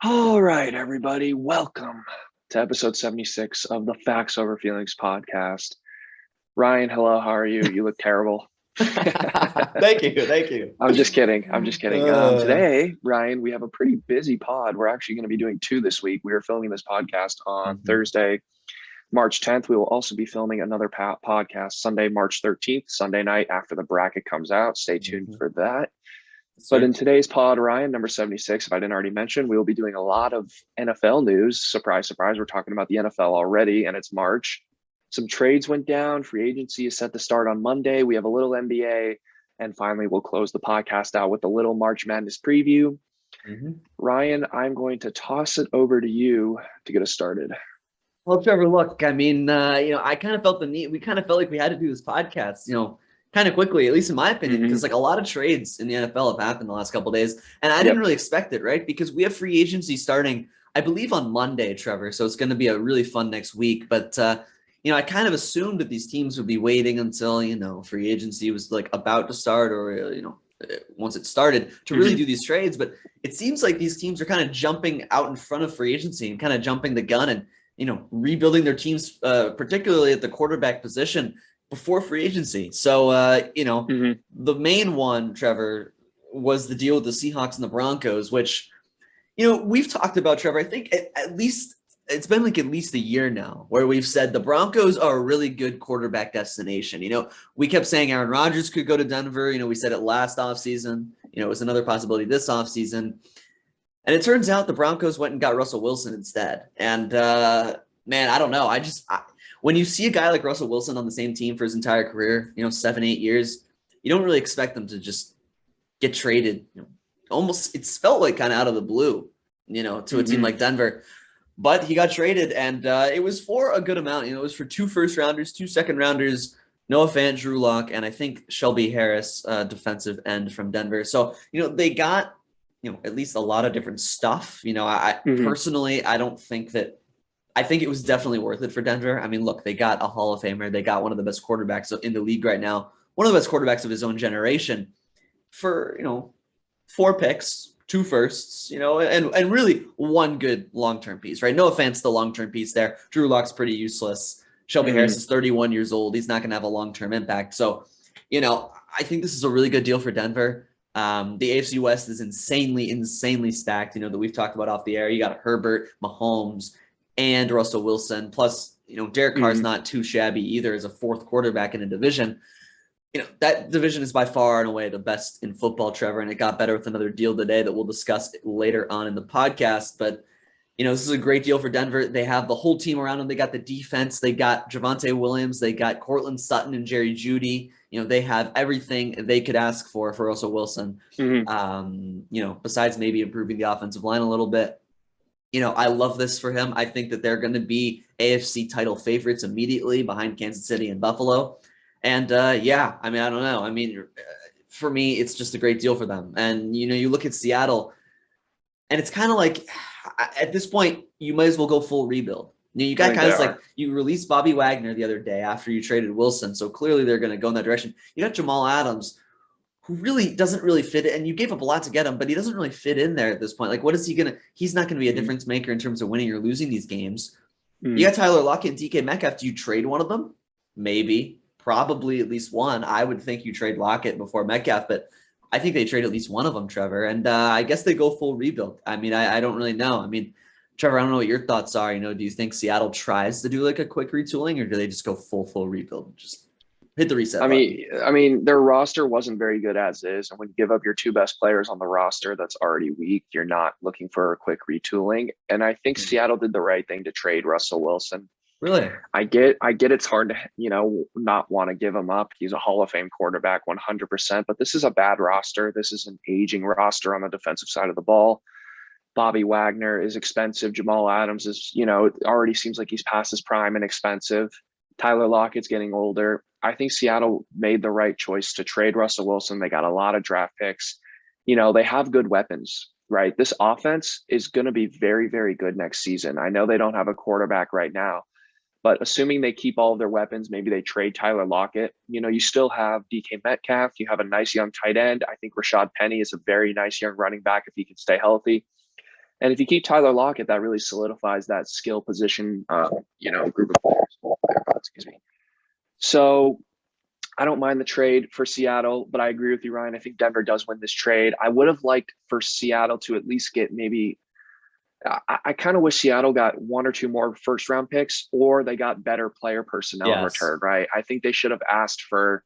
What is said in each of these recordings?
All right, everybody, welcome to episode 76 of the Facts Over Feelings podcast. Ryan, hello, how are you? You look terrible. Thank you. Thank you. I'm just kidding. I'm just kidding. Uh, Today, Ryan, we have a pretty busy pod. We're actually going to be doing two this week. We are filming this podcast on mhm. Thursday, March 10th. We will also be filming another podcast Sunday, March 13th, Sunday night after the bracket comes out. Stay tuned Mhm. for that. But in Sir. today's pod, Ryan, number 76, if I didn't already mention, we will be doing a lot of NFL news. Surprise, surprise. We're talking about the NFL already, and it's March. Some trades went down. Free agency is set to start on Monday. We have a little NBA. And finally, we'll close the podcast out with a little March Madness preview. Mhm. Ryan, I'm going to toss it over to you to get us started. Well, Trevor, look, I kind of felt the need. We kind of felt like we had to do this podcast, kind of quickly, at least in my opinion, Mm-hmm. because like a lot of trades in the NFL have happened the last couple of days, and I didn't Yep. really expect it, right? Because we have free agency starting, I believe, on Monday, Trevor. So it's going to be a really fun next week. But I kind of assumed that these teams would be waiting until free agency was like about to start, or once it started to really Mm-hmm. do these trades. But it seems like these teams are kind of jumping out in front of free agency and kind of jumping the gun and rebuilding their teams, particularly at the quarterback position before free agency. So, Mm-hmm. the main one, Trevor, was the deal with the Seahawks and the Broncos, which, we've talked about, Trevor. I think at least it's been like at least a year now where we've said the Broncos are a really good quarterback destination. We kept saying Aaron Rodgers could go to Denver. We said it last offseason. It was another possibility this offseason. And it turns out the Broncos went and got Russell Wilson instead. And man, I don't know. When you see a guy like Russell Wilson on the same team for his entire career, 7, 8 years, you don't really expect them to just get traded. Almost, it's felt like kind of out of the blue, to a team Mm-hmm. like Denver. But he got traded, and it was for a good amount. It was for 2 first rounders, 2 second rounders, Noah Fant, Drew Lock, and I think Shelby Harris, defensive end from Denver. So, they got at least a lot of different stuff. I Mm-hmm. personally, I don't think that. I think it was definitely worth it for Denver. I mean, look, they got a Hall of Famer. They got one of the best quarterbacks in the league right now, one of the best quarterbacks of his own generation for, 4 picks, 2 firsts, and really one good long-term piece, right? No offense, the long-term piece there. Drew Lock's pretty useless. Shelby Mm-hmm. Harris is 31 years old. He's not going to have a long-term impact. So, I think this is a really good deal for Denver. The AFC West is insanely stacked. That we've talked about off the air. You got Herbert, Mahomes, and Russell Wilson. Plus, Derek Carr's Mm-hmm. not too shabby either as a fourth quarterback in a division. That division is by far and away the best in football, Trevor, and it got better with another deal today that we'll discuss later on in the podcast. But this is a great deal for Denver. They have the whole team around them. They got the defense. They got Javonte Williams. They got Cortland Sutton and Jerry Jeudy. They have everything they could ask for Russell Wilson. Mm-hmm. Besides maybe improving the offensive line a little bit. I love this for him. I think that they're going to be AFC title favorites immediately behind Kansas City and Buffalo. And yeah, I mean, I don't know. I mean, for me, it's just a great deal for them. And, you look at Seattle, and it's kind of like at this point, you might as well go full rebuild. You I got think they guys like are. you released Bobby Wagner the other day after you traded Wilson. So clearly they're going to go in that direction. You got Jamal Adams, who really doesn't really fit it. And you gave up a lot to get him, but he doesn't really fit in there at this point. Like, what is he going to? He's not going to be a Mm-hmm. difference maker in terms of winning or losing these games. You Mm-hmm. got Tyler Lockett and DK Metcalf. Do you trade one of them? Maybe. Probably at least one. I would think you trade Lockett before Metcalf, but I think they trade at least one of them, Trevor. And I guess they go full rebuild. I mean, I don't really know. I mean, Trevor, I don't know what your thoughts are. Do you think Seattle tries to do like a quick retooling, or do they just go full rebuild? Just hit the I reset button. mean, I mean, their roster wasn't very good as is, and when you give up your two best players on the roster, that's already weak. You're not looking for a quick retooling, and I think Seattle did the right thing to trade Russell Wilson. Really? I get, it's hard to not want to give him up. He's a Hall of Fame quarterback, 100%. But this is a bad roster. This is an aging roster on the defensive side of the ball. Bobby Wagner is expensive. Jamal Adams is, it already seems like he's past his prime and expensive. Tyler Lockett's getting older. I think Seattle made the right choice to trade Russell Wilson. They got a lot of draft picks. They have good weapons, right? This offense is going to be very, very good next season. I know they don't have a quarterback right now, but assuming they keep all of their weapons, maybe they trade Tyler Lockett. You still have DK Metcalf. You have a nice young tight end. I think Rashad Penny is a very nice young running back if he can stay healthy. And if you keep Tyler Lockett, that really solidifies that skill position, group of players. Excuse me. So I don't mind the trade for Seattle, but I agree with you, Ryan. I think Denver does win this trade. I would have liked for Seattle to at least get maybe. I kind of wish Seattle got one or two more first round picks, or they got better player personnel in Yes. return, right? I think they should have asked for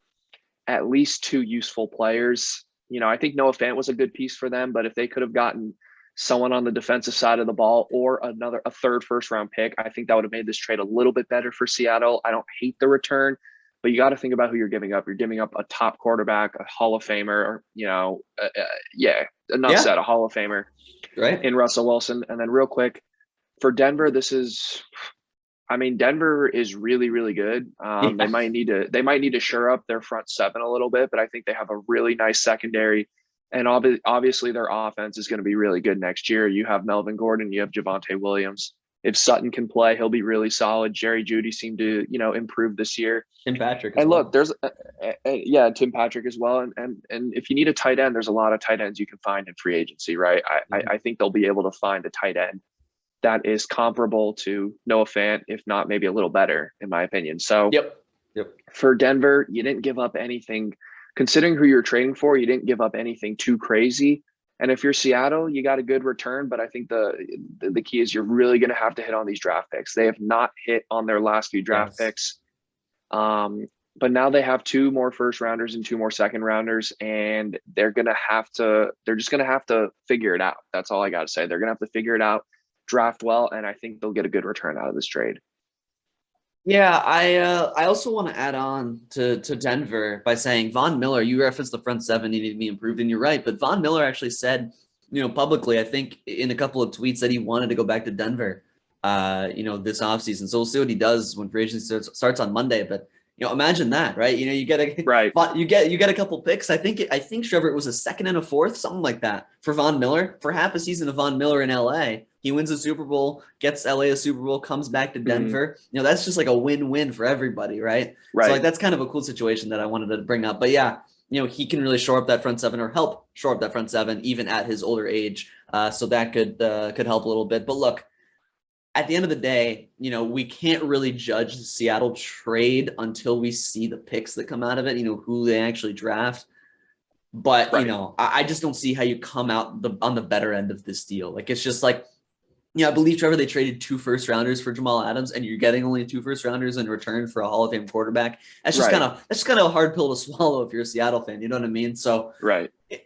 at least two useful players. I think Noah Fant was a good piece for them, but if they could have gotten someone on the defensive side of the ball or a third first round pick, I think that would have made this trade a little bit better for Seattle. I don't hate the return, but you got to think about who you're giving up. You're giving up a top quarterback, a Hall of Famer, enough said, a Hall of Famer right in Russell Wilson. And then real quick for Denver, Denver is really, really good. They might need to shore up their front seven a little bit, but I think they have a really nice secondary. And obviously their offense is going to be really good next year. You have Melvin Gordon, you have Javonte Williams. If Sutton can play, he'll be really solid. Jerry Jeudy seemed to, improve this year. Tim Patrick and look, there's Tim Patrick as well. And if you need a tight end, there's a lot of tight ends you can find in free agency, right? I think they'll be able to find a tight end that is comparable to Noah Fant, if not maybe a little better, in my opinion. So yep. For Denver, you didn't give up anything. Considering who you're trading for, you didn't give up anything too crazy. And if you're Seattle, you got a good return. But I think the key is you're really going to have to hit on these draft picks. They have not hit on their last few draft picks. But now they have two more first rounders and two more second rounders, and they're just going to have to figure it out. That's all I got to say. They're going to have to figure it out, draft well, and I think they'll get a good return out of this trade. Yeah, I also want to add on to Denver by saying Von Miller, you referenced the front seven needed to be improved, and you're right. But Von Miller actually said, publicly, I think in a couple of tweets that he wanted to go back to Denver, this offseason. So we'll see what he does when free agency starts on Monday. But imagine that, right? You get a couple picks. I think Trevor, it was a second and a fourth, something like that for Von Miller for half a season of Von Miller in LA. He wins a Super Bowl, gets LA a Super Bowl, comes back to Denver. Mm-hmm. That's just like a win-win for everybody, right? So that's kind of a cool situation that I wanted to bring up. But yeah, he can really shore up that front seven or help shore up that front seven even at his older age. So that could help a little bit. But look, at the end of the day, we can't really judge the Seattle trade until we see the picks that come out of it, who they actually draft. But, I just don't see how you come out on the better end of this deal. Like, it's just like, I believe, Trevor, they traded 2 first rounders for Jamal Adams, and you're getting only 2 first rounders in return for a Hall of Fame quarterback. That's just kind of a hard pill to swallow if you're a Seattle fan. You know what I mean? So,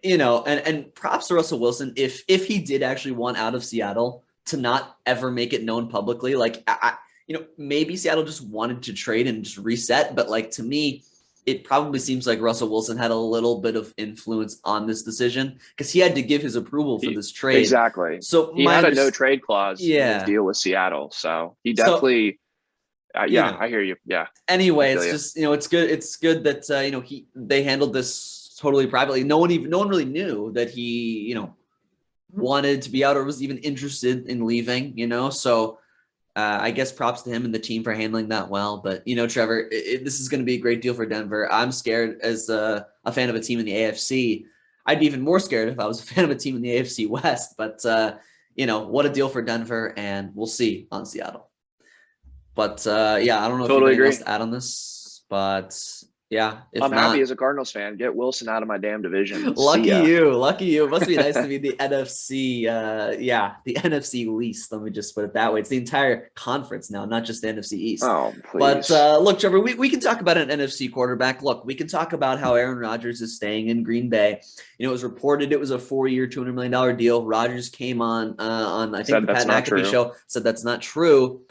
and props to Russell Wilson. If he did actually want out of Seattle, to not ever make it known publicly, like maybe Seattle just wanted to trade and just reset. But like, to me, it probably seems like Russell Wilson had a little bit of influence on this decision because he had to give his approval for this trade. Exactly. So he had a no trade clause in his deal with Seattle. So he definitely, I hear you. Yeah. Anyway, it's just, it's good. It's good that, they handled this totally privately. No one really knew that he, wanted to be out or was even interested in leaving, So I guess props to him and the team for handling that well. But, Trevor, this is going to be a great deal for Denver. I'm scared as a fan of a team in the AFC. I'd be even more scared if I was a fan of a team in the AFC West. But, what a deal for Denver, and we'll see on Seattle. But, I don't know if you else to add on this, but yeah. I'm happy as a Cardinals fan. Get Wilson out of my damn division. Lucky you. It must be nice to be the NFC. The NFC least. Let me just put it that way. It's the entire conference now, not just the NFC East. Oh, please. But look, Trevor, we can talk about an NFC quarterback. Look, we can talk about how Aaron Rodgers is staying in Green Bay. It was reported it was a 4-year, $200 million deal. Rodgers came on I think the Pat McAfee show, said that's not true.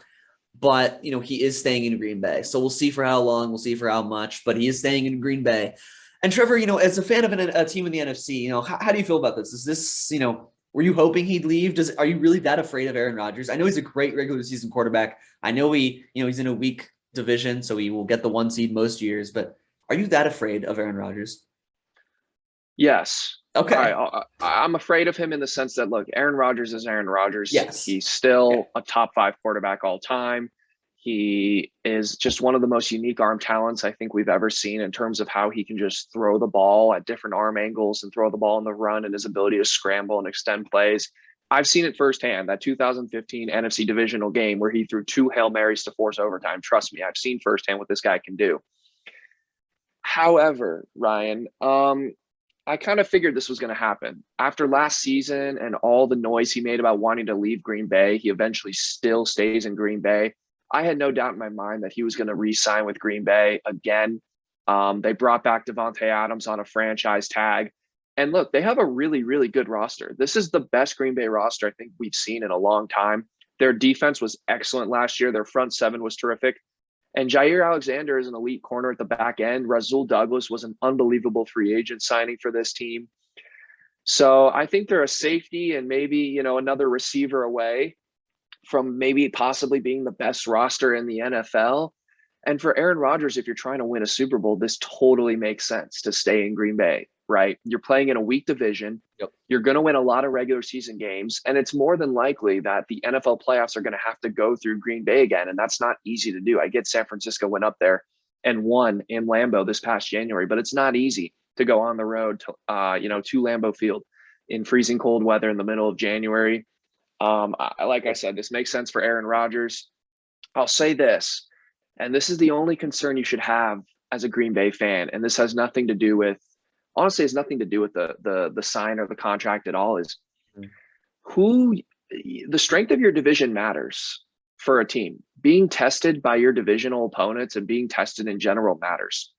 But, he is staying in Green Bay. So we'll see for how long, we'll see for how much, but he is staying in Green Bay. And Trevor, as a fan of a team in the NFC, how do you feel about this? Is this, were you hoping he'd leave? Are you really that afraid of Aaron Rodgers? I know he's a great regular season quarterback. I know he's in a weak division, so he will get the 1 seed most years, but are you that afraid of Aaron Rodgers? Yes. Okay. I'm afraid of him in the sense that, look, Aaron Rodgers is Aaron Rodgers. Yes. He's still a top 5 quarterback all time. He is just one of the most unique arm talents I think we've ever seen in terms of how he can just throw the ball at different arm angles and throw the ball in the run, and his ability to scramble and extend plays. I've seen it firsthand, that 2015 NFC divisional game where he threw 2 Hail Marys to force overtime. Trust me, I've seen firsthand what this guy can do. However, Ryan, I kind of figured this was going to happen. After last season and all the noise he made about wanting to leave Green Bay, he eventually still stays in Green Bay. I had no doubt in my mind that he was going to re-sign with Green Bay again. They brought back Devontae Adams on a franchise tag. And look, they have a really, really good roster. This is the best Green Bay roster I think we've seen in a long time. Their defense was excellent last year. Their front seven was terrific. And Jair Alexander is an elite corner at the back end. Rasul Douglas was an unbelievable free agent signing for this team. So I think they're a safety and maybe, another receiver away from maybe possibly being the best roster in the NFL. And for Aaron Rodgers, if you're trying to win a Super Bowl, this totally makes sense to stay in Green Bay, right? You're playing in a weak division. Yep. You're going to win a lot of regular season games. And it's more than likely that the NFL playoffs are going to have to go through Green Bay again. And that's not easy to do. I get San Francisco went up there and won in Lambeau this past January, but it's not easy to go on the road to, to Lambeau Field in freezing cold weather in the middle of January. Like I said, this makes sense for Aaron Rodgers. I'll say this, and this is the only concern you should have as a Green Bay fan. And this has nothing to do with, honestly, has nothing to do with the sign or the contract at all, is the strength of your division matters for a team. Being tested by your divisional opponents and being tested in general matters.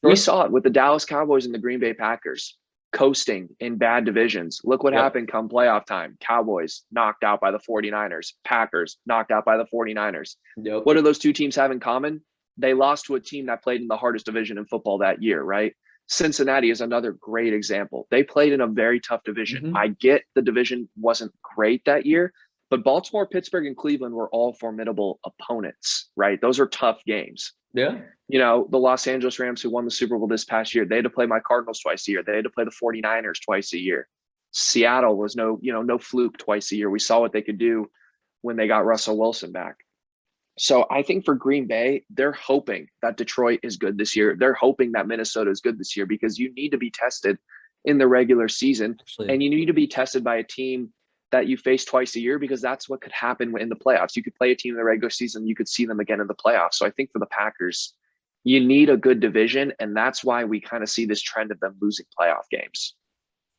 We saw it with the Dallas Cowboys and the Green Bay Packers coasting in bad divisions. Look what happened come playoff time. Cowboys knocked out by the 49ers. Packers knocked out by the 49ers. Yep. What do those two teams have in common? They lost to a team that played in the hardest division in football that year, right? Cincinnati is another great example. They played in a very tough division. Mm-hmm. I get the division wasn't great that year, but Baltimore, Pittsburgh, and Cleveland were all formidable opponents, right? Those are tough games. Yeah. The Los Angeles Rams, who won the Super Bowl this past year, they had to play my Cardinals twice a year. They had to play the 49ers twice a year. Seattle was no fluke twice a year. We saw what they could do when they got Russell Wilson back. So I think for Green Bay, they're hoping that Detroit is good this year. They're hoping that Minnesota is good this year because you need to be tested in the regular season. And you need to be tested by a team that you face twice a year, because that's what could happen in the playoffs. You could play a team in the regular season, you could see them again in the playoffs. So I think for the Packers, you need a good division, and that's why we kind of see this trend of them losing playoff games.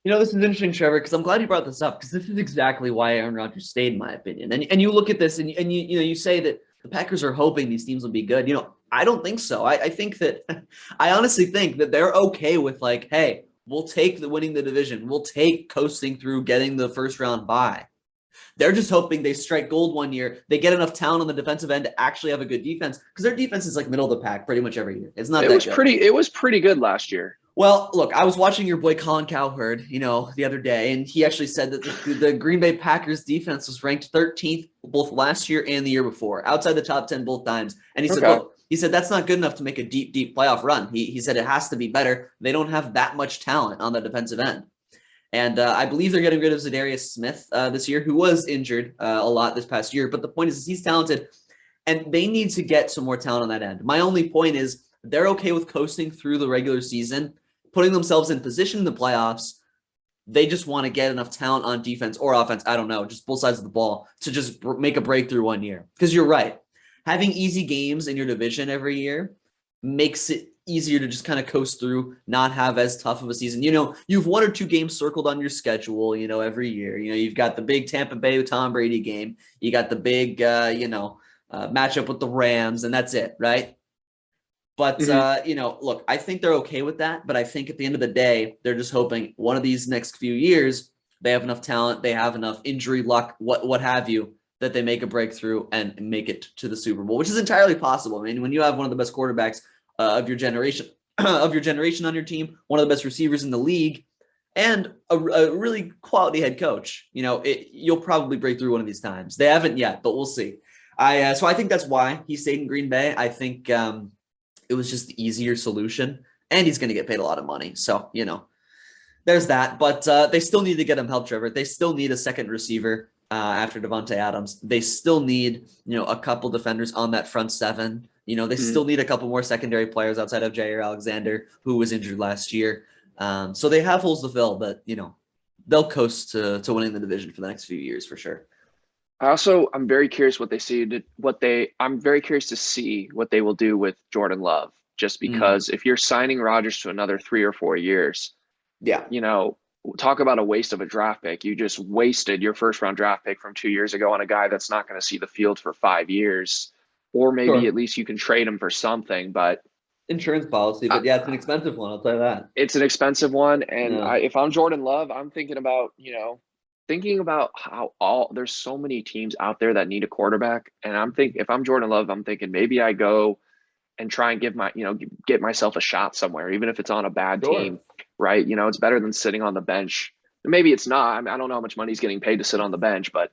This is interesting, Trevor, because I'm glad you brought this up, because this is exactly why Aaron Rodgers stayed, in my opinion. And you look at this and you say that the Packers are hoping these teams will be good. I don't think so. I think that I honestly think that they're okay with, like, hey, we'll take the winning the division. We'll take coasting through getting the first round bye. They're just hoping they strike gold one year. They get enough talent on the defensive end to actually have a good defense, because their defense is like middle of the pack pretty much every year. It's not. It was pretty good last year. Well, look, I was watching your boy Colin Cowherd, the other day, and he actually said that the Green Bay Packers defense was ranked 13th both last year and the year before, outside the top 10 both times. And he said, look, that's not good enough to make a deep, deep playoff run. He said it has to be better. They don't have that much talent on the defensive end. And I believe they're getting rid of Zadarius Smith this year, who was injured a lot this past year. But the point is he's talented, and they need to get some more talent on that end. My only point is they're okay with coasting through the regular season, putting themselves in position in the playoffs. They just want to get enough talent on defense or offense, I don't know, just both sides of the ball, to just make a breakthrough one year. Because you're right. Having easy games in your division every year makes it easier to just kind of coast through, not have as tough of a season. You've 1 or 2 games circled on your schedule, every year. You've got the big Tampa Bay Tom Brady game. You got the big, matchup with the Rams, and that's it, right? But, look, I think they're okay with that. But I think at the end of the day, they're just hoping one of these next few years, they have enough talent, they have enough injury luck, what have you, that they make a breakthrough and make it to the Super Bowl, which is entirely possible. I mean, when you have one of the best quarterbacks of your generation on your team, one of the best receivers in the league, and a really quality head coach, you'll probably break through one of these times. They haven't yet, but we'll see. So I think that's why he stayed in Green Bay. I think it was just the easier solution, and he's going to get paid a lot of money. So, there's that. But they still need to get him help, Trevor. They still need a second receiver after Devontae Adams. They still need, a couple defenders on that front seven. They still need a couple more secondary players outside of Jair Alexander, who was injured last year. So they have holes to fill, but, they'll coast to winning the division for the next few years for sure. I'm very curious I'm very curious to see what they will do with Jordan Love, just because if you're signing Rodgers to another 3 or 4 years, Yeah. talk about a waste of a draft pick. You just wasted your first round draft pick from 2 years ago on a guy that's not going to see the field for 5 years, or maybe at least you can trade him for something, but insurance policy, but yeah, it's an expensive one. I'll tell you that. It's an expensive one. And Yeah. if I'm Jordan Love, I'm thinking about how there's so many teams out there that need a quarterback. And if I'm Jordan Love, I'm thinking maybe I go and try and get myself a shot somewhere, even if it's on a bad team, right? It's better than sitting on the bench. Maybe it's not. I mean, I don't know how much money he's getting paid to sit on the bench, but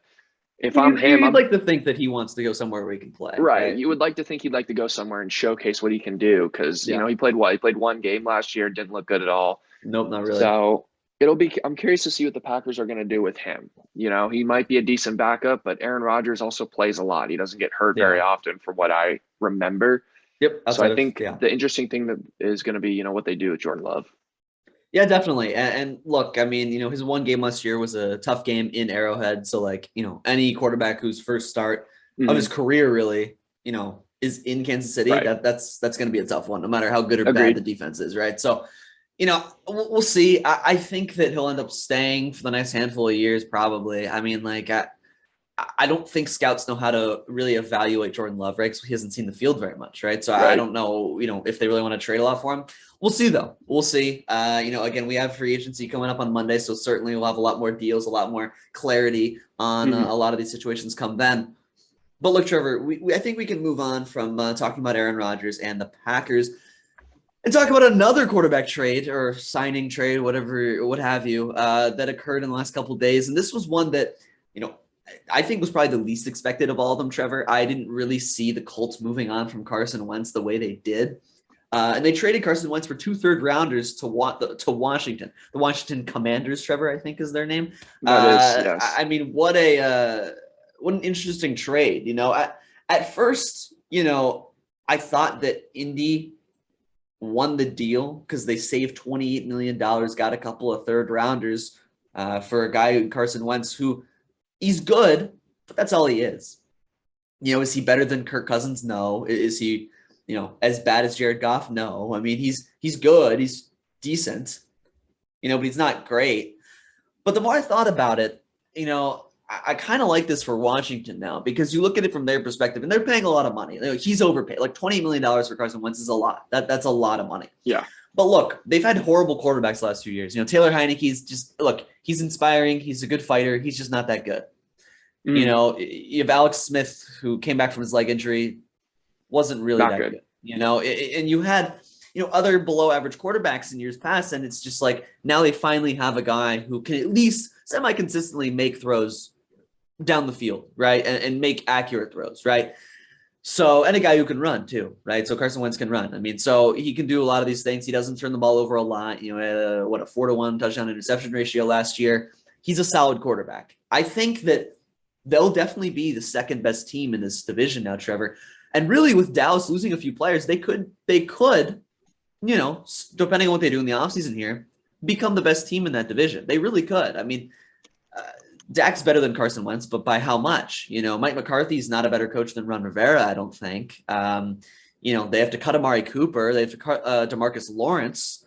if I'm him, I'd like to think that he wants to go somewhere where he can play. Right. You would like to think he'd like to go somewhere and showcase what he can do, because he played what? He played one game last year, didn't look good at all. Nope, not really. So I'm curious to see what the Packers are going to do with him. He might be a decent backup, but Aaron Rodgers also plays a lot. He doesn't get hurt very often from what I remember. Yep. So I think the interesting thing that is going to be, what they do with Jordan Love. Yeah, definitely. And look, I mean, his one game last year was a tough game in Arrowhead. So any quarterback whose first start of his career really, is in Kansas City, right. that's going to be a tough one, no matter how good or bad the defense is, right? So, we'll see. I think that he'll end up staying for the next handful of years, probably. I mean, I don't think scouts know how to really evaluate Jordan Love, right? Because he hasn't seen the field very much, right? So I don't know, if they really want to trade a lot for him. We'll see, though. We'll see. Again, we have free agency coming up on Monday, so certainly we'll have a lot more deals, a lot more clarity on a lot of these situations come then. But look, Trevor, I think we can move on from talking about Aaron Rodgers and the Packers and talk about another quarterback trade or signing trade, what have you, that occurred in the last couple of days. And this was one that, I think was probably the least expected of all of them, Trevor. I didn't really see the Colts moving on from Carson Wentz the way they did. And they traded Carson Wentz for 2 third-rounders to Washington. The Washington Commanders, Trevor, I think is their name. Yes. I mean, what an interesting trade. At first, I thought that Indy won the deal because they saved $28 million, got a couple of third-rounders for a guy, Carson Wentz, who he's good, but that's all he is. Is he better than Kirk Cousins? No. Is he, as bad as Jared Goff? No. I mean, he's good. He's decent, but he's not great. But the more I thought about it, I kind of like this for Washington now, because you look at it from their perspective, and they're paying a lot of money. He's overpaid. Like $20 million for Carson Wentz is a lot. That's a lot of money. Yeah. But look, they've had horrible quarterbacks the last few years. Taylor Heineke's he's inspiring. He's a good fighter. He's just not that good. You have Alex Smith, who came back from his leg injury, wasn't really that good. And you had, other below average quarterbacks in years past. And it's just now they finally have a guy who can at least semi-consistently make throws down the field, right? And make accurate throws, right? So, and a guy who can run too, right? So Carson Wentz can run. I mean, so he can do a lot of these things. He doesn't turn the ball over a lot. A 4-to-1 touchdown interception ratio last year. He's a solid quarterback. I think that they'll definitely be the second best team in this division now, Trevor. And really, with Dallas losing a few players, they could, depending on what they do in the offseason here, become the best team in that division. They really could. I mean, Dak's better than Carson Wentz, but by how much? Mike McCarthy's not a better coach than Ron Rivera, I don't think. They have to cut Amari Cooper. They have to cut DeMarcus Lawrence.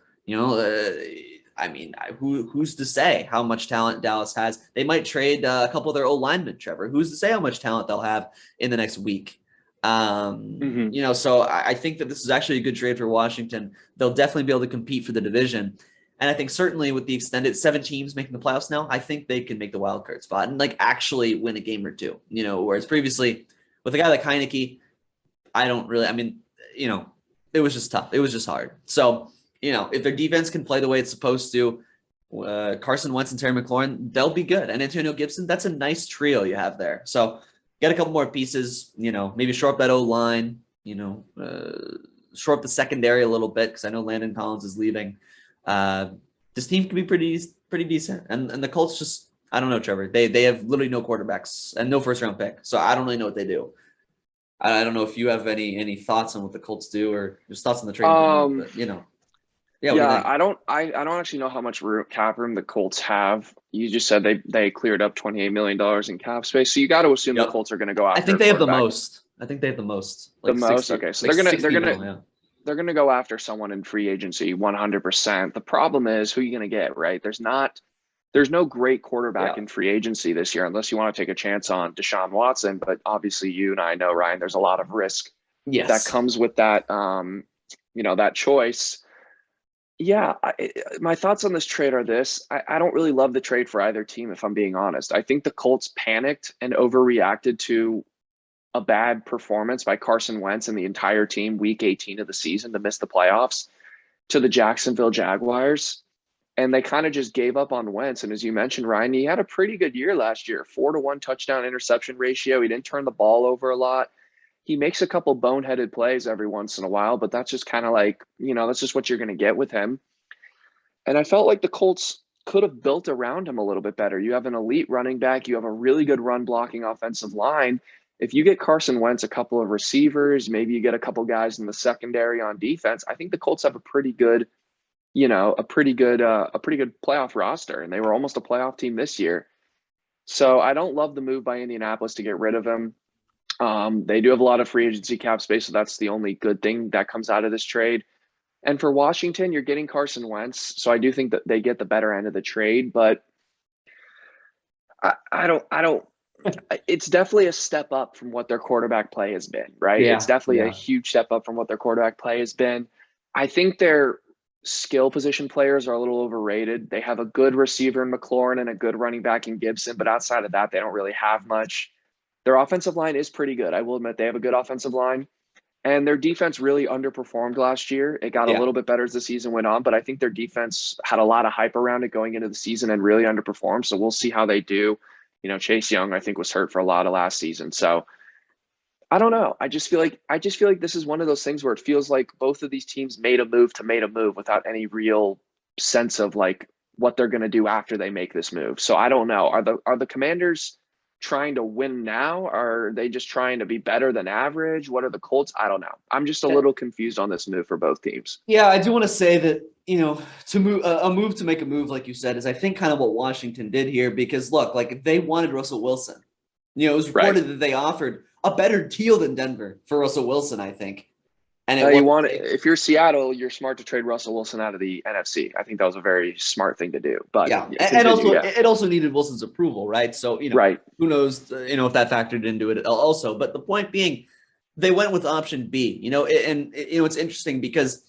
Who's to say how much talent Dallas has? They might trade a couple of their old linemen, Trevor. Who's to say how much talent they'll have in the next week? So I think that this is actually a good trade for Washington. They'll definitely be able to compete for the division. And I think certainly with the extended 7 teams making the playoffs now, I think they can make the wild card spot and actually win a game or two, whereas previously with a guy like Heineke, it was just tough. It was just hard. So, if their defense can play the way it's supposed to, Carson Wentz and Terry McLaurin, they'll be good. And Antonio Gibson, that's a nice trio you have there. So get a couple more pieces, maybe shore up that O-line, shore up the secondary a little bit, because I know Landon Collins is leaving. This team can be pretty decent. And the Colts just, I don't know, Trevor. They have literally no quarterbacks and no first-round pick. So I don't really know what they do. I don't know if you have any thoughts on what the Colts do or just thoughts on the trade. Yeah, what do you Yeah, think? I don't actually know how much cap room the Colts have. You just said they cleared up $28 million in cap space. So you got to assume the Yep. Colts are going to go I after think a they have the quarterback most. I think they have the most, the like most. 60, Okay. So like they're gonna 60 mil. Yeah. they're gonna go after someone in free agency 100%. The problem is who are you gonna get, right? There's no great quarterback Yeah. in free agency this year unless you want to take a chance on Deshaun Watson. But obviously you and I know, Ryan, there's a lot of risk that Yes. comes with that that choice. Yeah, my thoughts on this trade are this. I don't really love the trade for either team, if I'm being honest. I think the Colts panicked and overreacted to a bad performance by Carson Wentz and the entire team week 18 of the season to miss the playoffs to the Jacksonville Jaguars. And they kind of just gave up on Wentz. And as you mentioned, Ryan, he had a pretty good year last year, 4-to-1 touchdown interception ratio. He didn't turn the ball over a lot. He makes a couple boneheaded plays every once in a while, but that's just kind of like, that's just what you're going to get with him. And I felt like the Colts could have built around him a little bit better. You have an elite running back, you have a really good run blocking offensive line. If you get Carson Wentz a couple of receivers, maybe you get a couple guys in the secondary on defense, I think the Colts have a pretty good, a pretty good playoff roster. And they were almost a playoff team this year. So I don't love the move by Indianapolis to get rid of him. They do have a lot of free agency cap space, so that's the only good thing that comes out of this trade. And for Washington, you're getting Carson Wentz, so I do think that they get the better end of the trade. But I don't. It's definitely a step up from what their quarterback play has been, right? It's Yeah. definitely a Yeah. huge step up from what their quarterback play has been. I think their skill position players are a little overrated. They have a good receiver in McLaurin and a good running back in Gibson, but outside of that, they don't really have much. Their offensive line is pretty good. I will admit they have a good offensive line. And their defense really underperformed last year. It got a Yeah. little bit better as the season went on, but I think their defense had a lot of hype around it going into the season and really underperformed. So we'll see how they do. Chase Young, I think, was hurt for a lot of last season. So I don't know. I just feel like this is one of those things where it feels like both of these teams made a move without any real sense of like what they're going to do after they make this move. So I don't know. Are the Commanders trying to win now? Are they just trying to be better than average? What are the Colts? I don't know. I'm just a little confused on this move for both teams. Yeah, I do want to say that, to move a move to make a move, like you said, is I think kind of what Washington did here, because look, like if they wanted Russell Wilson, it was Right. reported that they offered a better deal than Denver for Russell Wilson, I think. And it You was want if you're Seattle, you're smart to trade Russell Wilson out of the NFC. I think that was a very smart thing to do. But yeah, and continue. also Yeah. it also needed Wilson's approval, right? So, Right. who knows, if that factored into it also. But the point being, they went with option B, and it's interesting because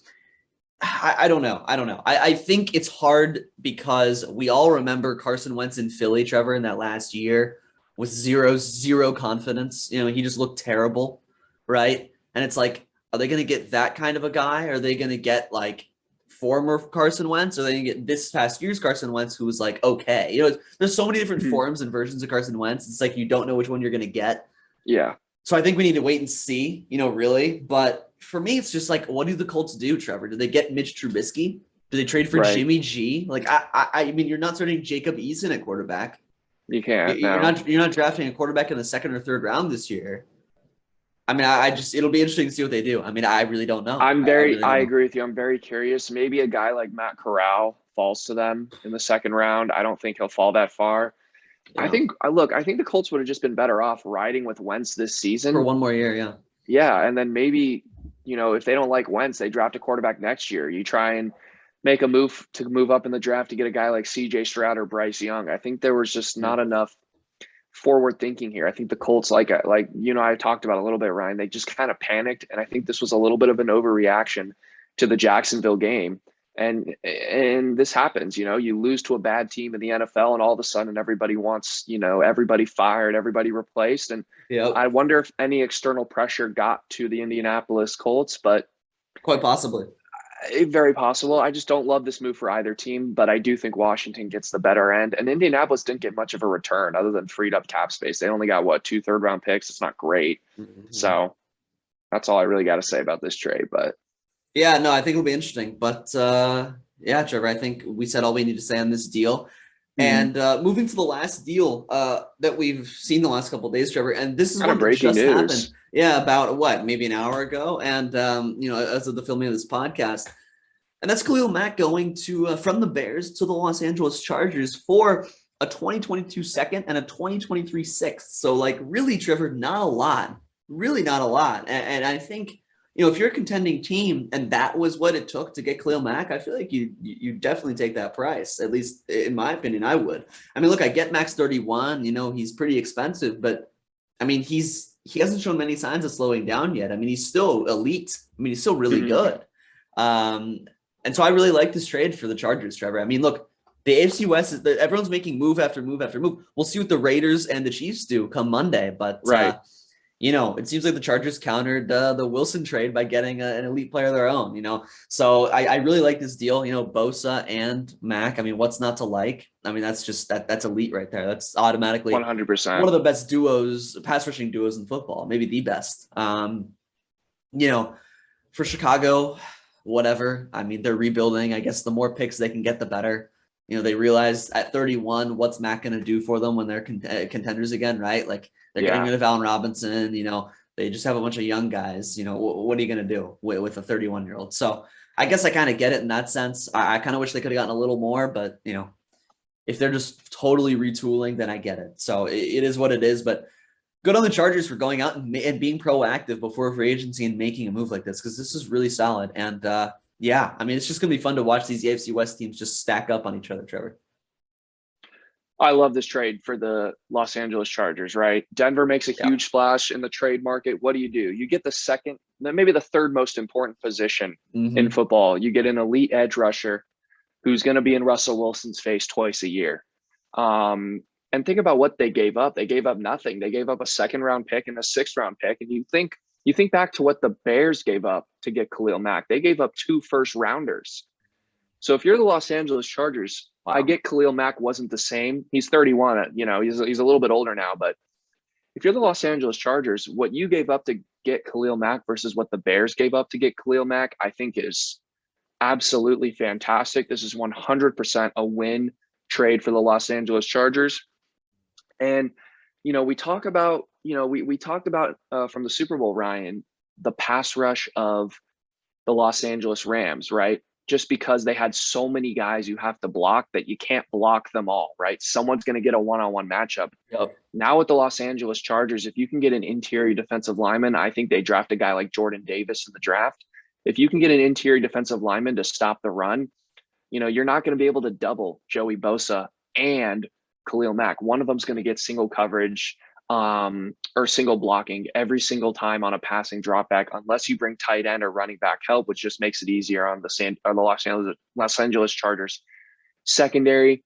I don't know. I think it's hard because we all remember Carson Wentz in Philly, Trevor, in that last year with zero confidence. He just looked terrible, right? And it's like, are they going to get that kind of a guy? Are they going to get like former Carson Wentz? Or are they going to get this past year's Carson Wentz, who was like, okay? There's so many different forms and versions of Carson Wentz. It's like you don't know which one you're going to get. Yeah. So I think we need to wait and see, really. But for me, it's just like, what do the Colts do, Trevor? Do they get Mitch Trubisky? Do they trade for Right. Jimmy G? Like, I mean, you're not starting Jacob Eason at quarterback. You can't. You're No. not drafting a quarterback in the second or third round this year. I mean, it'll be interesting to see what they do. I mean, I really don't know. I really don't know. agree with you. I'm very curious. Maybe a guy like Matt Corral falls to them in the second round. I don't think he'll fall that far. Yeah. I think the Colts would have just been better off riding with Wentz this season. For one more year, yeah. Yeah, and then maybe, if they don't like Wentz, they draft a quarterback next year. You try and make a move to move up in the draft to get a guy like CJ Stroud or Bryce Young. I think there was just not enough forward thinking here. I think the Colts, like I talked about a little bit, Ryan, they just kind of panicked, and I think this was a little bit of an overreaction to the Jacksonville game. And this happens, you lose to a bad team in the NFL, and all of a sudden everybody wants, everybody fired, everybody replaced. And I wonder if any external pressure got to the Indianapolis Colts, but quite possibly. Very possible. I just don't love this move for either team, but I do think Washington gets the better end. And Indianapolis didn't get much of a return other than freed up cap space. They only got 2 third-round picks. It's not great. Mm-hmm. So that's all I really got to say about this trade. But yeah, no, I think it'll be interesting. But yeah, Trevor, I think we said all we need to say on this deal. Mm-hmm. And moving to the last deal that we've seen the last couple of days, Trevor, and this is kind one of breaking that just news. Happened. Yeah, about maybe an hour ago. And, as of the filming of this podcast, And that's Khalil Mack going to from the Bears to the Los Angeles Chargers for a 2022 second and a 2023 sixth. So like really, Trevor, not a lot, really not a lot. And I think, if you're a contending team and that was what it took to get Khalil Mack, I feel like you definitely take that price. At least in my opinion, I would. I mean, look, I get Max 31, he's pretty expensive, but I mean, he hasn't shown many signs of slowing down yet. I mean, he's still elite. I mean, he's still really good. And so I really like this trade for the Chargers, Trevor. I mean, look, the AFC West is everyone's making move after move after move. We'll see what the Raiders and the Chiefs do come Monday, but right. It seems like the Chargers countered the Wilson trade by getting an elite player of their own. So I really like this deal. Bosa and Mack. I mean, what's not to like? I mean, that's just that's elite right there. That's automatically 100% one of the best duos, pass rushing duos in football, maybe the best. For Chicago, whatever. I mean, they're rebuilding. I guess the more picks they can get, the better. They realized at 31, what's Mack going to do for them when they're contenders again, right? Like they're getting rid of Allen Robinson. They just have a bunch of young guys. What are you going to do with a 31-year-old? So I guess I kind of get it in that sense. I kind of wish they could have gotten a little more, but if they're just totally retooling, then I get it. So it is what it is. But good on the Chargers for going out and being proactive before free agency and making a move like this, because this is really solid. And I mean, it's just going to be fun to watch these AFC West teams just stack up on each other, Trevor. I love this trade for the Los Angeles Chargers, right? Denver makes a huge splash in the trade market. What do? You get the second, maybe the third most important position in football. You get an elite edge rusher who's going to be in Russell Wilson's face twice a year. And think about what they gave up. They gave up nothing. They gave up a 2nd-round pick and a 6th-round pick. And you think back to what the Bears gave up to get Khalil Mack. They gave up 2 first-rounders. So if you're the Los Angeles Chargers, I get Khalil Mack wasn't the same. He's 31. He's a little bit older now. But if you're the Los Angeles Chargers, what you gave up to get Khalil Mack versus what the Bears gave up to get Khalil Mack, I think is absolutely fantastic. This is 100% a win trade for the Los Angeles Chargers. And, we talk about, we talked about from the Super Bowl, Ryan, the pass rush of the Los Angeles Rams, right? Just because they had so many guys you have to block that you can't block them all, right? Someone's going to get a one-on-one matchup. Yep. Now with the Los Angeles Chargers, if you can get an interior defensive lineman, I think they draft a guy like Jordan Davis in the draft. If you can get an interior defensive lineman to stop the run, you're not going to be able to double Joey Bosa and Khalil Mack. One of them's going to get single coverage or single blocking every single time on a passing drop back, unless you bring tight end or running back help, which just makes it easier on the Los Angeles Chargers secondary.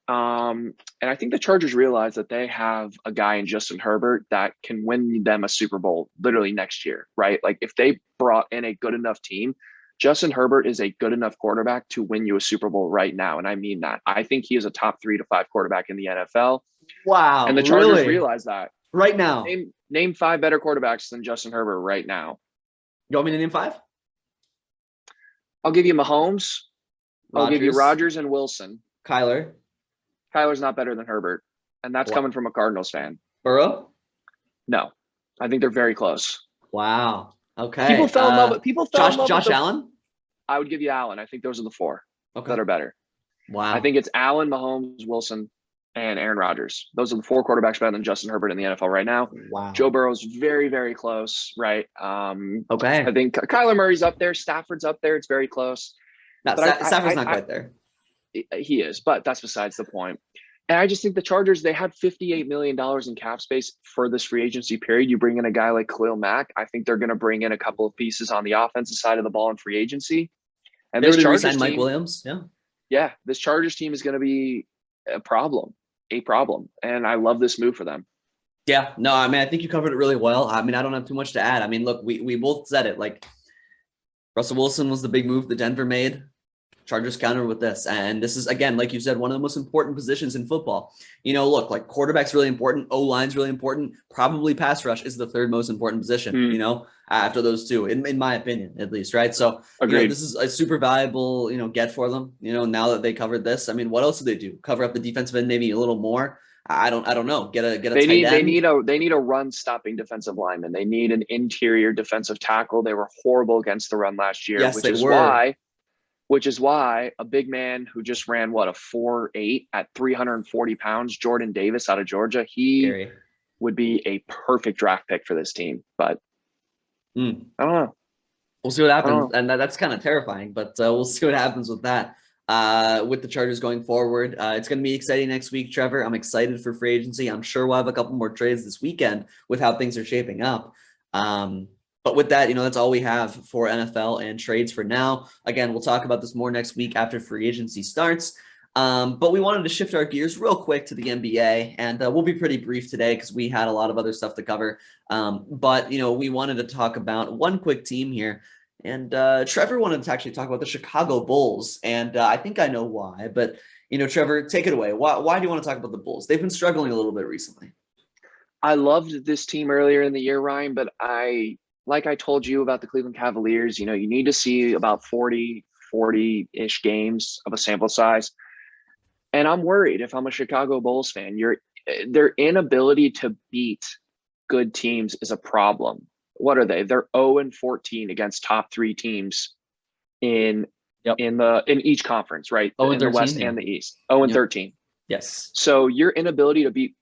And I think the Chargers realize that they have a guy in Justin Herbert that can win them a Super Bowl literally next year, right? Like if they brought in a good enough team, Justin Herbert is a good enough quarterback to win you a Super Bowl right now. And I mean that. I think he is a top 3 to 5 quarterback in the NFL. Wow. And the Chargers realize that. Right now. Name 5 better quarterbacks than Justin Herbert right now. You want me to name 5? I'll give you Mahomes. I'll give you Rodgers and Wilson. Kyler's not better than Herbert. And that's coming from a Cardinals fan. Burrow? No. I think they're very close. Wow. Okay. People fell in love with Josh Allen? I would give you Allen. I think those are the 4 that are better. Wow. I think it's Allen, Mahomes, Wilson, and Aaron Rodgers. Those are the 4 quarterbacks better than Justin Herbert in the NFL right now. Wow. Joe Burrow's very, very close, right? Okay. I think Kyler Murray's up there. Stafford's up there. It's very close. No, Stafford's not quite there. He is, but that's besides the point. And I just think the Chargers, they had $58 million in cap space for this free agency period. You bring in a guy like Khalil Mack. I think they're going to bring in a couple of pieces on the offensive side of the ball in free agency. And they this Chargers team, Mike Williams. Yeah. This Chargers team is going to be a problem. And I love this move for them. Yeah, no, I mean, I think you covered it really well. I mean, I don't have too much to add. I mean, look, we both said it. Like, Russell Wilson was the big move that Denver made. Chargers counter with this. And this is, again, like you said, one of the most important positions in football. Look, like quarterback's really important. O-line's really important. Probably pass rush is the 3rd most important position, after those 2, in my opinion, at least, right? So this is a super valuable, get for them, now that they covered this. I mean, what else do they do? Cover up the defensive end maybe a little more? I don't know. Get a tight end. They need a run stopping defensive lineman. They need an interior defensive tackle. They were horrible against the run last year, yes, which is why which is why a big man who just ran a 4.8 at 340 pounds, Jordan Davis out of Georgia, he Scary. would be a perfect draft pick for this team. But I don't know. We'll see what happens. Oh. And that's kind of terrifying, but we'll see what happens with that. With the Chargers going forward, it's going to be exciting next week, Trevor. I'm excited for free agency. I'm sure we'll have a couple more trades this weekend with how things are shaping up. But with that, that's all we have for NFL and trades for now. Again, we'll talk about this more next week after free agency starts. But we wanted to shift our gears real quick to the NBA, and we'll be pretty brief today because we had a lot of other stuff to cover. But we wanted to talk about one quick team here. And Trevor wanted to actually talk about the Chicago Bulls, and I think I know why. But Trevor, take it away. Why do you want to talk about the Bulls? They've been struggling a little bit recently. I loved this team earlier in the year, Ryan, but like I told you about the Cleveland Cavaliers, you need to see about 40-ish games of a sample size. And I'm worried if I'm a Chicago Bulls fan. Their inability to beat good teams is a problem. What are they? They're 0-14 against top 3 teams in each conference, right? In the West and the East. 0-13. Yes. So your inability to beat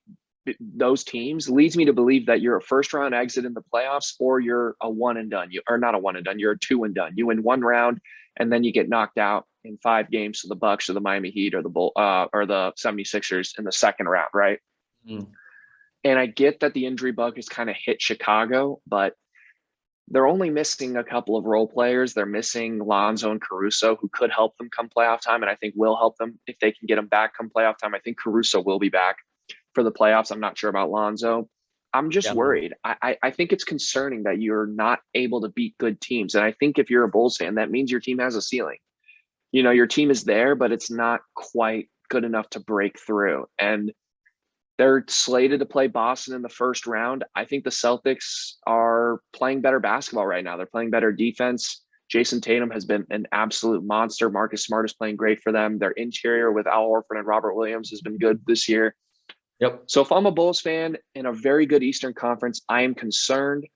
those teams leads me to believe that you're a first round exit in the playoffs, or you're a one and done. You are not a one and done. You're a 2 and done. You win one round and then you get knocked out in 5 games to the Bucks or the Miami Heat or the 76ers in the second round, right? Mm. And I get that the injury bug has kind of hit Chicago, but they're only missing a couple of role players. They're missing Lonzo and Caruso, who could help them come playoff time, and I think will help them if they can get them back come playoff time. I think Caruso will be back for the playoffs. I'm not sure about Lonzo. I'm just worried. I think it's concerning that you're not able to beat good teams. And I think if you're a Bulls fan, that means your team has a ceiling. Your team is there, but it's not quite good enough to break through. And they're slated to play Boston in the first round. I think the Celtics are playing better basketball right now. They're playing better defense. Jason Tatum has been an absolute monster. Marcus Smart is playing great for them. Their interior with Al Horford and Robert Williams has been good this year. Yep. So if I'm a Bulls fan in a very good Eastern Conference, I am concerned.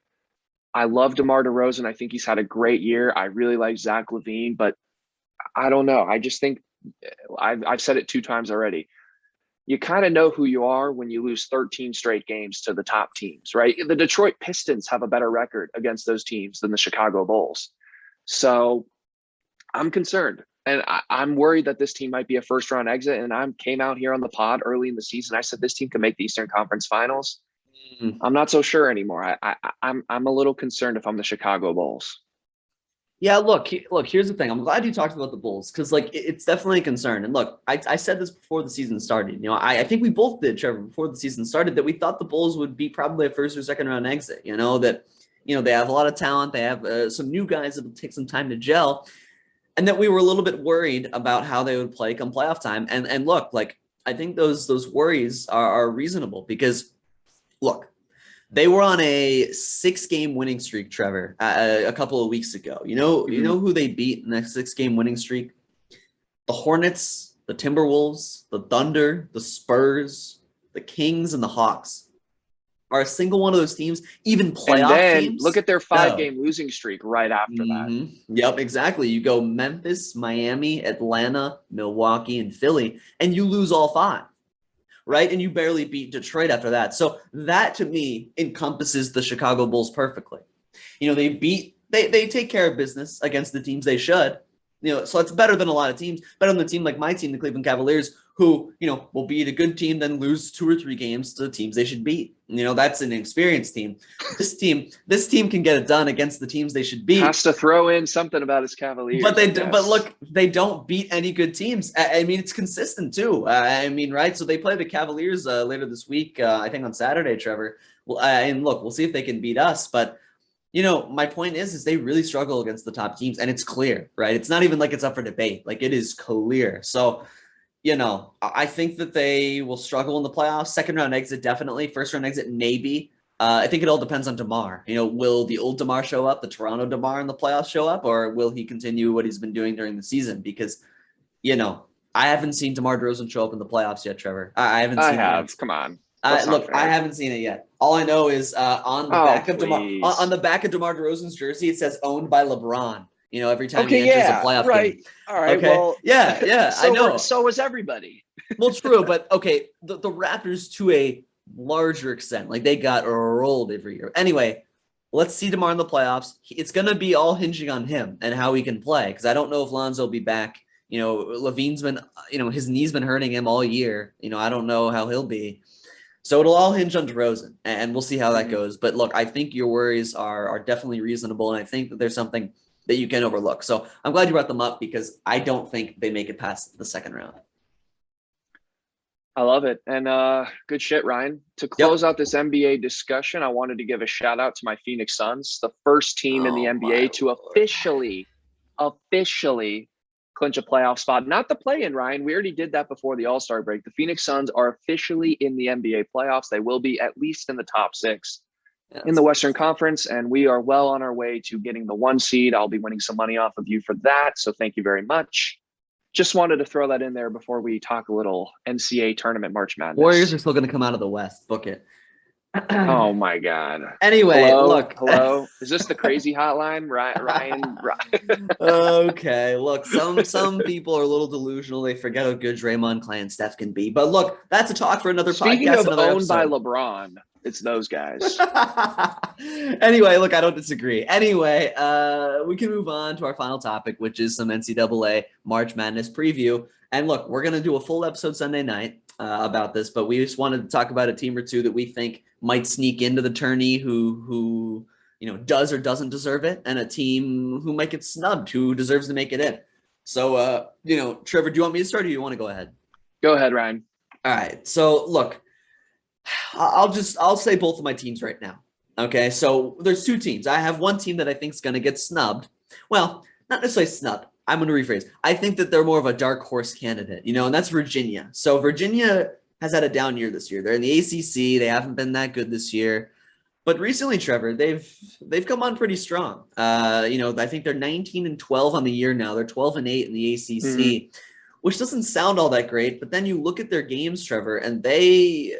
I love DeMar DeRozan. I think he's had a great year. I really like Zach LaVine, but I don't know. I just think I've said it 2 times already. You kind of know who you are when you lose 13 straight games to the top teams, right? The Detroit Pistons have a better record against those teams than the Chicago Bulls. So I'm concerned. And I'm worried that this team might be a first round exit. And I came out here on the pod early in the season. I said this team can make the Eastern Conference Finals. I'm not so sure anymore. I'm a little concerned if I'm the Chicago Bulls. Yeah, look, here's the thing. I'm glad you talked about the Bulls because, it's definitely a concern. And look, I said this before the season started. I think we both did, Trevor, before the season started, that we thought the Bulls would be probably a first or second round exit. That they have a lot of talent. They have some new guys that will take some time to gel, and that we were a little bit worried about how they would play come playoff time. And look, I think those worries are reasonable because, look. They were on a 6-game winning streak, Trevor, a couple of weeks ago. You know who they beat in that 6-game winning streak? The Hornets, the Timberwolves, the Thunder, the Spurs, the Kings, and the Hawks. Are a single one of those teams even playoff and then teams? Look at their 5-game losing streak right after that. Yep, exactly. You go Memphis, Miami, Atlanta, Milwaukee, and Philly, and you lose all 5. Right? And you barely beat Detroit after that. So that to me encompasses the Chicago Bulls perfectly. They take care of business against the teams they should. So it's better than a lot of teams, better than a team like my team, the Cleveland Cavaliers, who, will beat a good team, then lose 2 or 3 games to the teams they should beat. That's an experienced team. This team can get it done against the teams they should beat. Has to throw in something about his Cavaliers. But look, they don't beat any good teams. I mean, it's consistent too. Right? So they play the Cavaliers later this week, I think on Saturday, Trevor. Well, and look, we'll see if they can beat us. But, my point is they really struggle against the top teams, and it's clear, right? It's not even like it's up for debate. It is clear. So, I think that they will struggle in the playoffs. Second round exit, definitely. First round exit, maybe. I think it all depends on DeMar. Will the old DeMar show up, the Toronto DeMar in the playoffs show up, or will he continue what he's been doing during the season? Because, I haven't seen DeMar DeRozan show up in the playoffs yet, Trevor. I haven't seen it. Come on. Look, I haven't seen it yet. All I know is on the back of DeMar DeRozan's jersey, it says owned by LeBron. every time he Okay, enters a yeah, playoff right. game. All right, Okay. well, Yeah, I know. So was everybody. Well, true, but okay, the Raptors to a larger extent, like they got rolled every year. Anyway, let's see tomorrow in the playoffs. It's going to be all hinging on him and how he can play, because I don't know if Lonzo will be back. Levine's been, his knee's been hurting him all year. I don't know how he'll be. So it'll all hinge on DeRozan, and we'll see how that goes. But look, I think your worries are definitely reasonable, and I think that there's something that you can overlook. So I'm glad you brought them up, because I don't think they make it past the second round. I love it. And good shit, Ryan. To close out this NBA discussion, I wanted to give a shout out to my Phoenix Suns, the first team in the NBA to officially clinch a playoff spot. Not the play-in, Ryan. We already did that before the All-Star break. The Phoenix Suns are officially in the NBA playoffs. They will be at least in the top 6 in the Western Conference, and we are well on our way to getting the 1 seed. I'll be winning some money off of you for that, so thank you very much. Just wanted to throw that in there before we talk a little NCAA tournament March Madness. Warriors are still going to come out of the West. Book it. Oh my God. Anyway, hello. Is this the crazy hotline, Ryan? Okay, look, some people are a little delusional. They forget how good Draymond, Clay, and Steph can be. But look, that's a talk for another Speaking podcast. Speaking of owned episode. by LeBron, it's those guys. Anyway, look, I don't disagree. Anyway, we can move on to our final topic, which is some NCAA March Madness preview. And look, we're going to do a full episode Sunday night about this, but we just wanted to talk about a team or two that we think might sneak into the tourney who does or doesn't deserve it, and a team who might get snubbed, who deserves to make it in. So, Trevor, do you want me to start, or do you want to go ahead? Go ahead, Ryan. All right. So, look, I'll say both of my teams right now. Okay. So there's 2 teams. I have one team that I think is going to get snubbed. Well, not necessarily snubbed. I'm going to rephrase. I think that they're more of a dark horse candidate, and that's Virginia. So Virginia has had a down year this year. They're in the ACC. They haven't been that good this year. But recently, Trevor, they've come on pretty strong. I think they're 19-12 on the year now. They're 12-8 in the ACC, which doesn't sound all that great. But then you look at their games, Trevor, and they've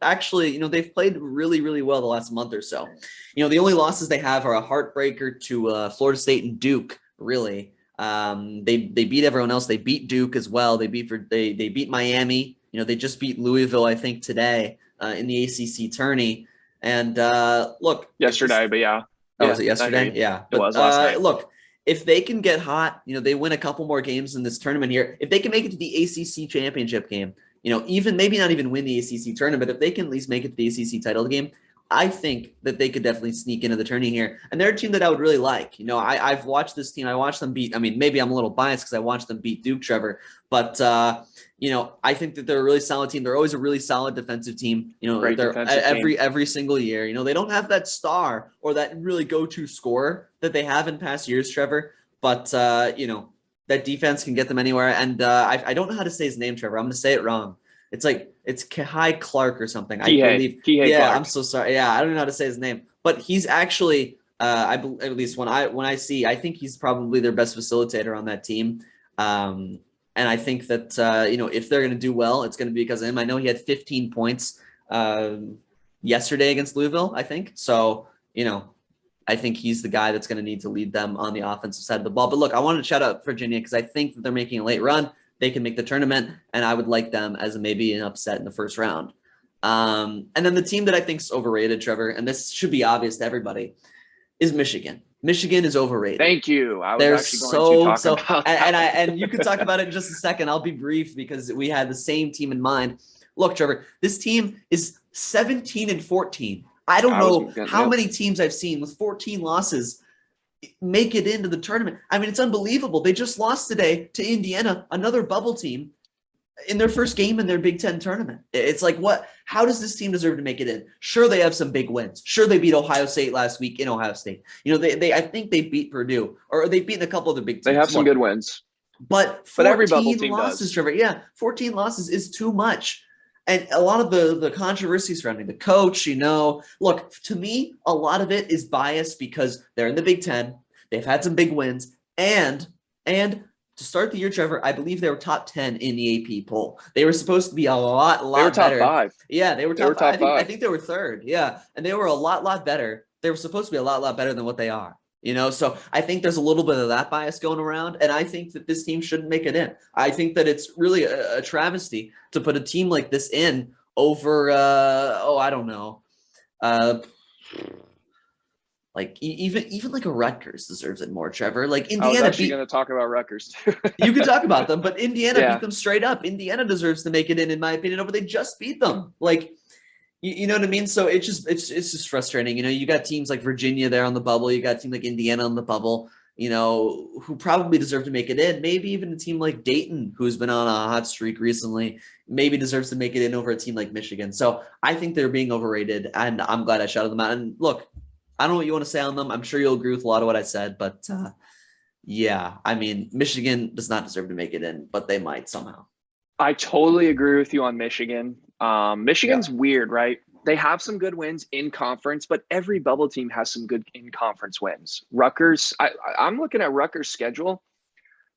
actually, they've played really, really well the last month or so. The only losses they have are a heartbreaker to Florida State and Duke. Really, they beat everyone else. They beat Duke as well. They beat Miami. They just beat Louisville, I think, today in the ACC tourney. And look, yesterday, but yeah. Oh, was it yesterday? Yeah, it was last night. Look, if they can get hot, they win a couple more games in this tournament here. If they can make it to the ACC championship game, even maybe not even win the ACC tournament, but if they can at least make it to the ACC title game, I think that they could definitely sneak into the tourney here. And they're a team that I would really like. I've watched this team. I watched them beat. I mean, maybe I'm a little biased because I watched them beat Duke, Trevor. But, I think that they're a really solid team. They're always a really solid defensive team. They're every single year. They don't have that star or that really go-to scorer that they have in past years, Trevor. But, that defense can get them anywhere. And I don't know how to say his name, Trevor. I'm going to say it wrong. It's Kahai Clark or something. I believe. Yeah, Clark. I'm so sorry. Yeah, I don't know how to say his name, but he's actually, at least when I think he's probably their best facilitator on that team. And I think that if they're going to do well, it's going to be because of him. I know he had 15 points yesterday against Louisville, I think. So I think he's the guy that's going to need to lead them on the offensive side of the ball. But look, I wanted to shout out Virginia because I think that they're making a late run. They can make the tournament, and I would like them as maybe an upset in the first round. And then the team that I think is overrated, Trevor, and this should be obvious to everybody, is Michigan. Michigan is overrated. Thank you. I was actually going to talk about that. And you can talk about it in just a second. I'll be brief because we had the same team in mind. Look, Trevor, this team is 17-14. I don't know how many teams I've seen with 14 losses make it into the tournament. I mean, it's unbelievable. They just lost today to Indiana, another bubble team, in their first game in their Big Ten tournament. It's like, what? How does this team deserve to make it in? Sure, they have some big wins. Sure, they beat Ohio State last week in Ohio State. I think they beat Purdue, or they've beaten a couple of the big teams. They have some good wins. But every bubble team losses, does. Trevor. Yeah, 14 losses is too much. And a lot of the controversy surrounding the coach, look, to me, a lot of it is biased because they're in the Big Ten. They've had some big wins. And to start the year, Trevor, I believe they were top 10 in the AP poll. They were supposed to be a lot better. They were top 5. Yeah, they were top 5. I think they were third. Yeah, and they were a lot better. They were supposed to be a lot better than what they are. So I think there's a little bit of that bias going around, and I think that this team shouldn't make it in. I think that it's really a travesty to put a team like this in over, I don't know, like even like a Rutgers deserves it more, Trevor. Like I was Indiana actually going to talk about Rutgers too. You could talk about them, but Indiana Yeah. beat them straight up. Indiana deserves to make it in my opinion, over they just beat them. Like, you know what I mean? So it's just frustrating. You got teams like Virginia there on the bubble. You got a team like Indiana on the bubble, who probably deserve to make it in. Maybe even a team like Dayton, who's been on a hot streak recently, maybe deserves to make it in over a team like Michigan. So I think they're being overrated, and I'm glad I shouted them out. And look, I don't know what you want to say on them. I'm sure you'll agree with a lot of what I said, but yeah, I mean, Michigan does not deserve to make it in, but they might somehow. I totally agree with you on Michigan. Michigan's weird, right? They have some good wins in conference, but every bubble team has some good in conference wins. Rutgers, I'm looking at Rutgers' schedule.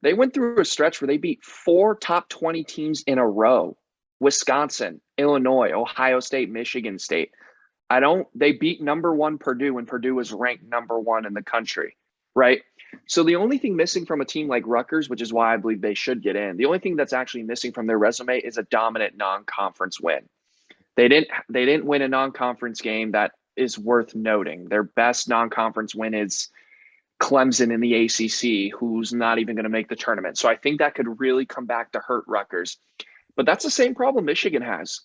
They went through a stretch where they beat 4 top 20 teams in a row: Wisconsin, Illinois, Ohio State, Michigan State. They beat number 1 Purdue when Purdue was ranked number 1 in the country, right? So the only thing missing from a team like Rutgers, which is why I believe they should get in, the only thing that's actually missing from their resume is a dominant non-conference win. They didn't win a non-conference game that is worth noting. Their best non-conference win is Clemson in the ACC, who's not even going to make the tournament. So I think that could really come back to hurt Rutgers. But that's the same problem Michigan has.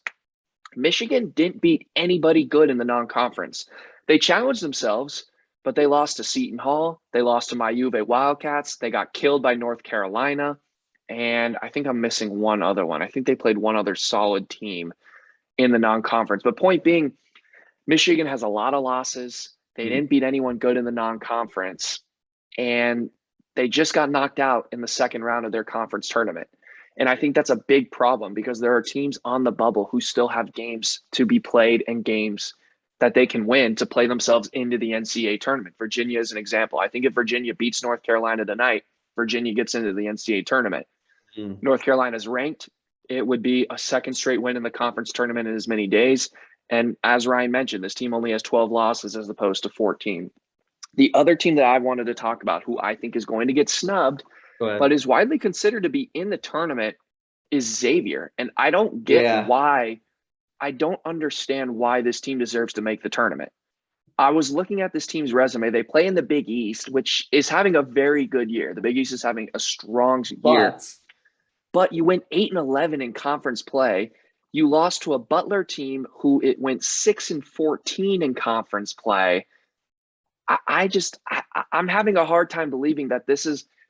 Michigan didn't beat anybody good in the non-conference. They challenged themselves, but they lost to Seton Hall. They lost to my Juve Wildcats. They got killed by North Carolina. And I think I'm missing one other one. I think they played one other solid team in the non-conference. But point being, Michigan has a lot of losses. They didn't beat anyone good in the non-conference. And they just got knocked out in the second round of their conference tournament. And I think that's a big problem because there are teams on the bubble who still have games to be played and games that they can win to play themselves into the NCAA tournament. Virginia is an example. I think if Virginia beats North Carolina tonight, Virginia gets into the NCAA tournament. North Carolina's ranked. It would be a second straight win in the conference tournament in as many days. And as Ryan mentioned, this team only has 12 losses as opposed to 14. The other team that I wanted to talk about, who I think is going to get snubbed, but is widely considered to be in the tournament, is Xavier. And I don't get why. I don't understand why this team deserves to make the tournament. I was looking at this team's resume. They play in the Big East, which is having a very good year. The Big East is having a strong year. But you went 8-11 in conference play. You lost to a Butler team who it went 6-14 in conference play. I'm having a hard time believing that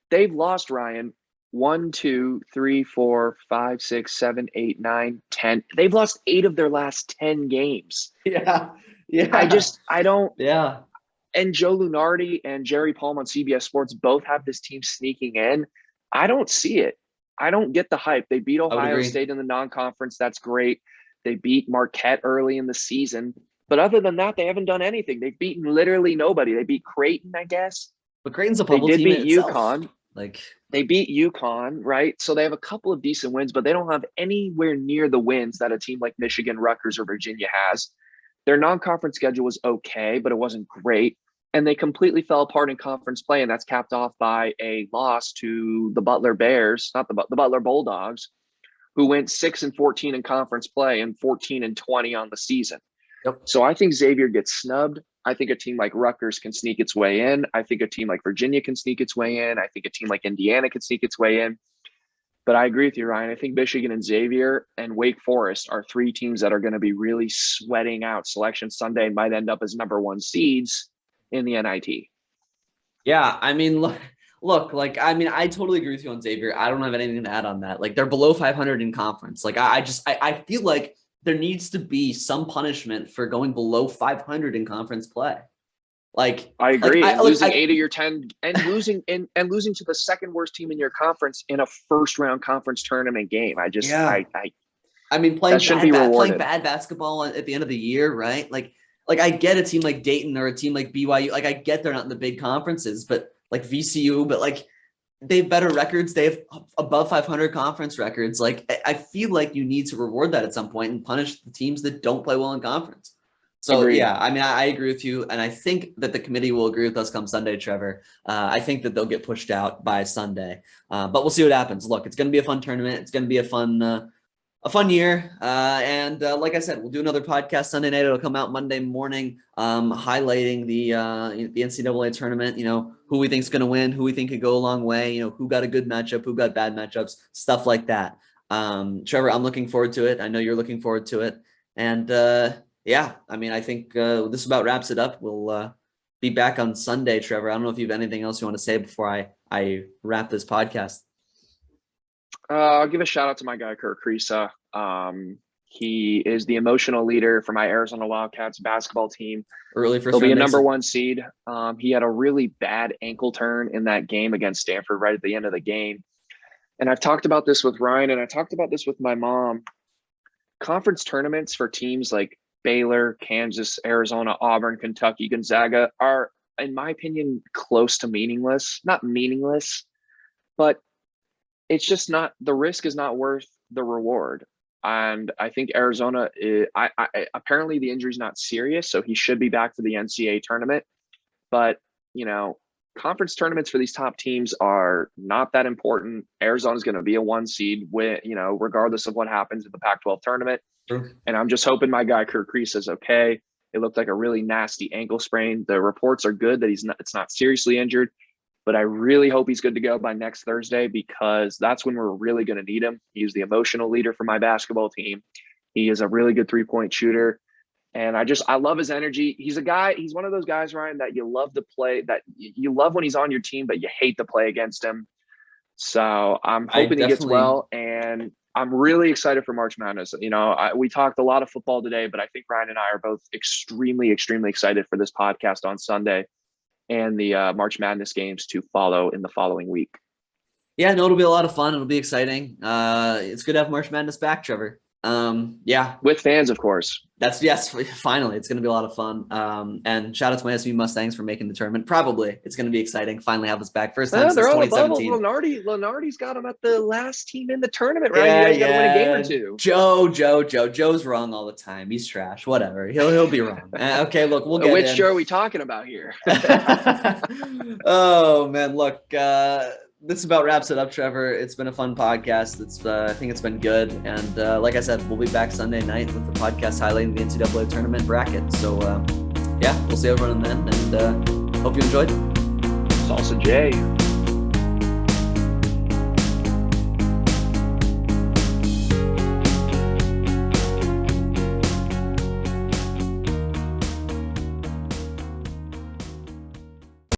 they've lost, Ryan, 1, 2, 3, 4, 5, 6, 7, 8, 9, 10. They've lost 8 of their last 10 games. Yeah. I don't. Yeah. And Joe Lunardi and Jerry Palm on CBS Sports both have this team sneaking in. I don't see it. I don't get the hype. They beat Ohio State in the non-conference. That's great. They beat Marquette early in the season. But other than that, they haven't done anything. They've beaten literally nobody. They beat Creighton, I guess. But Creighton's a bubble team. They did beat UConn. Like, they beat UConn, right? So they have a couple of decent wins, but they don't have anywhere near the wins that a team like Michigan, Rutgers, or Virginia has. Their non-conference schedule was okay, but it wasn't great. And they completely fell apart in conference play, and that's capped off by a loss to the Butler Bears, not the Butler Bulldogs, who went 6-14 in conference play and 14-20 on the season. Yep. So I think Xavier gets snubbed. I think a team like Rutgers can sneak its way in. I think a team like Virginia can sneak its way in. I think a team like Indiana can sneak its way in. But I agree with you, Ryan. I think Michigan and Xavier and Wake Forest are 3 teams that are going to be really sweating out Selection Sunday and might end up as number 1 seeds in the NIT. Yeah, I mean, look, I totally agree with you on Xavier. I don't have anything to add on that. Like, they're below 500 in conference. Like, I feel like there needs to be some punishment for going below 500 in conference play. Like, I agree. Losing 8 of your 10 and losing to the second worst team in your conference in a first round conference tournament game. I mean, playing bad basketball at the end of the year, right? Like I get a team like Dayton or a team like BYU. Like, I get they're not in the big conferences, but like VCU, but like they have better records. They have above 500 conference records. Like, I feel like you need to reward that at some point and punish the teams that don't play well in conference. So Agreed. yeah, I mean, I agree with you, and I think that the committee will agree with us come Sunday, Trevor. I think that they'll get pushed out by Sunday, but we'll see what happens. Look, it's going to be a fun tournament. It's going to be a fun year, and like I said, we'll do another podcast Sunday night. It'll come out Monday morning, highlighting the NCAA tournament. You know, who we think is going to win, who we think could go a long way. You know, who got a good matchup, who got bad matchups, stuff like that. Trevor, I'm looking forward to it. I know you're looking forward to it, and yeah, I mean, I think this about wraps it up. We'll be back on Sunday, Trevor. I don't know if you have anything else you want to say before I wrap this podcast. I'll give a shout out to my guy, Kurt Kriisa. He is the emotional leader for my Arizona Wildcats basketball team. He'll be a number one seed. He had a really bad ankle turn in that game against Stanford right at the end of the game. And I've talked about this with Ryan, and I talked about this with my mom. Conference tournaments for teams like Baylor, Kansas, Arizona, Auburn, Kentucky, Gonzaga are, in my opinion, close to meaningless. Not meaningless, but it's just not, the risk is not worth the reward. And I think Arizona, apparently the injury is not serious, so he should be back for the NCAA tournament. But, you know, conference tournaments for these top teams are not that important. Arizona's going to be a 1 seed, regardless of what happens in the Pac-12 tournament. Sure. And I'm just hoping my guy Kurt Kriisa is okay. It looked like a really nasty ankle sprain. The reports are good that it's not seriously injured, but I really hope he's good to go by next Thursday, because that's when we're really going to need him. He's the emotional leader for my basketball team. He is a really good 3-point shooter. And I love his energy. He's one of those guys, Ryan, that you love to play, that you love when he's on your team, but you hate to play against him. So I'm hoping he gets well, and I'm really excited for March Madness. You know, we talked a lot of football today, but I think Ryan and I are both extremely, extremely excited for this podcast on Sunday and the March Madness games to follow in the following week. Yeah, no, it'll be a lot of fun. It'll be exciting. It's good to have March Madness back, Trevor. Yeah, with fans, of course. Finally, it's going to be a lot of fun. And shout out to my SB Mustangs for making the tournament. Probably it's going to be exciting. Finally have us back. First time since 2017. Lenardi's got them at the last team in the tournament, right? You guys got to win a game or two. Joe's wrong all the time. He's trash. Whatever. He'll be wrong. Okay, look, we'll get Which Joe are we talking about here? Oh man, look. This about wraps it up, Trevor. It's been a fun podcast. I think it's been good. And like I said, we'll be back Sunday night with the podcast highlighting the NCAA tournament bracket. So yeah, we'll see everyone then, and hope you enjoyed. Salsa J.